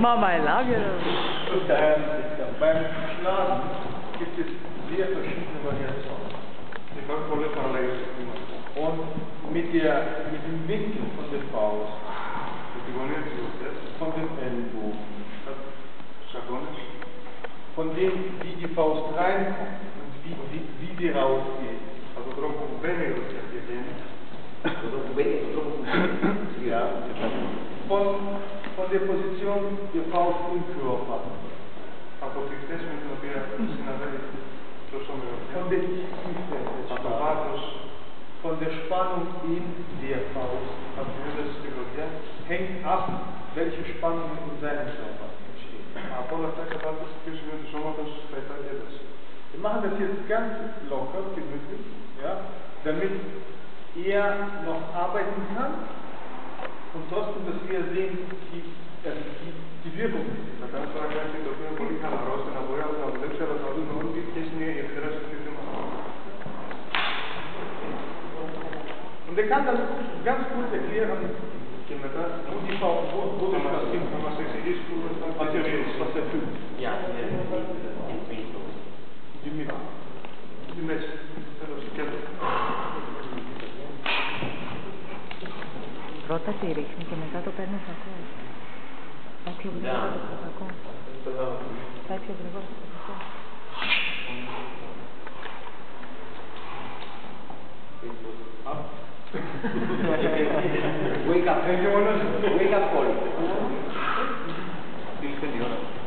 Mama, I love you. Beim Schlagen gibt es sehr verschiedene Variationen. Und mit dem Winkel von der Faust, von den Ellbogen, von dem, wie die Faust reinkommt und wie sie rausgeht. Ja. Von der Position der Faust im Körper. Von der Tiefe des Schlags, von der Spannung in der Faust, hängt ab, welche Spannung in seinem Körper entsteht. Wir machen das jetzt ganz locker, gemütlich, ja, damit er noch arbeiten kann und trotzdem, dass wir sehen, die Wirkung. Und er kann dann ganz gut erklären, wo die Faust, wo das hinkommt, was er tut. Ja, Die Messe. Πρώτα τη ρίχνει και μετά το παίρνει φακό. Πάει πιο γρήγορα το φακό. Πάει πιο γρήγορα το φακό. Wake up, wake up call.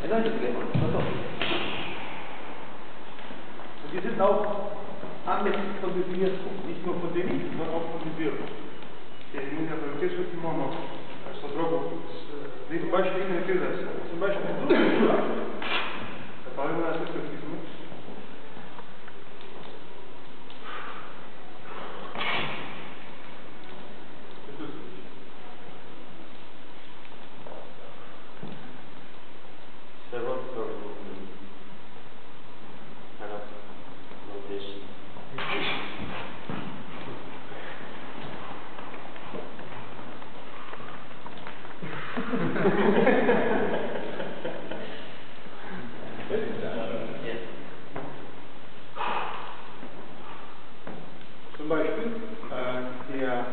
Εδώ είναι το τηλέφωνο. Die sind auch anders von der Wirkung, nicht nur von der Richtung, sondern auch von der Wirkung. Zum Beispiel so ein Schlag. Zum Beispiel der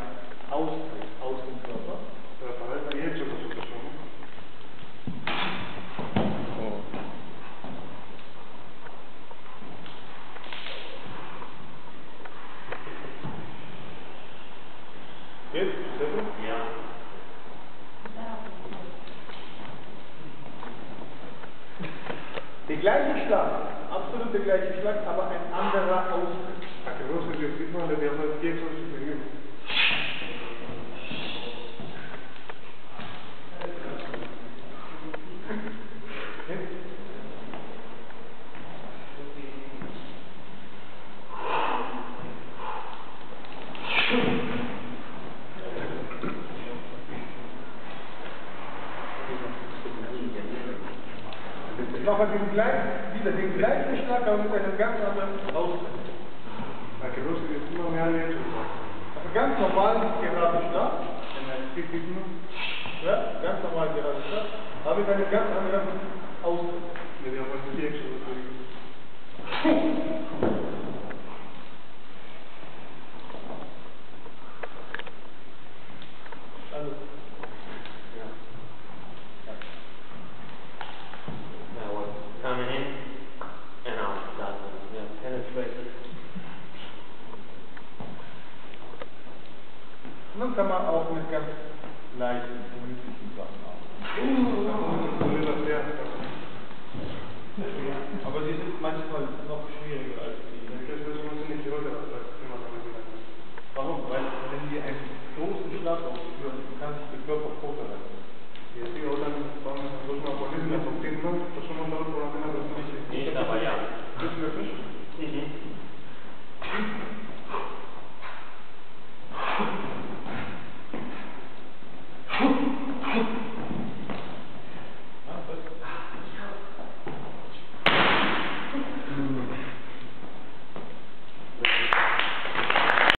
Austritt aus dem Körper. Jetzt? Ja. Der gleiche Schlag, absolut der gleiche Schlag, aber ein anderer Austritt. Nochmal den gleichen Schlag, aber mit einem ganz anderen Austritt. Also ganz normal gerade Schlag. Ja, ganz normal gerade Schlag, aber mit einem ganz anderen Austritt. Also. Coming in and out. Yeah, penetrated. Und dann kann man auch mit ganz leichten, gemütlichen Sachen arbeiten. Aber sie sind manchmal noch schwieriger als die. Warum? Weil wenn sie einen großen Schlag ausführen, kann sich der Körper vorbereiten. Nicht, aber ja. Ist möglich?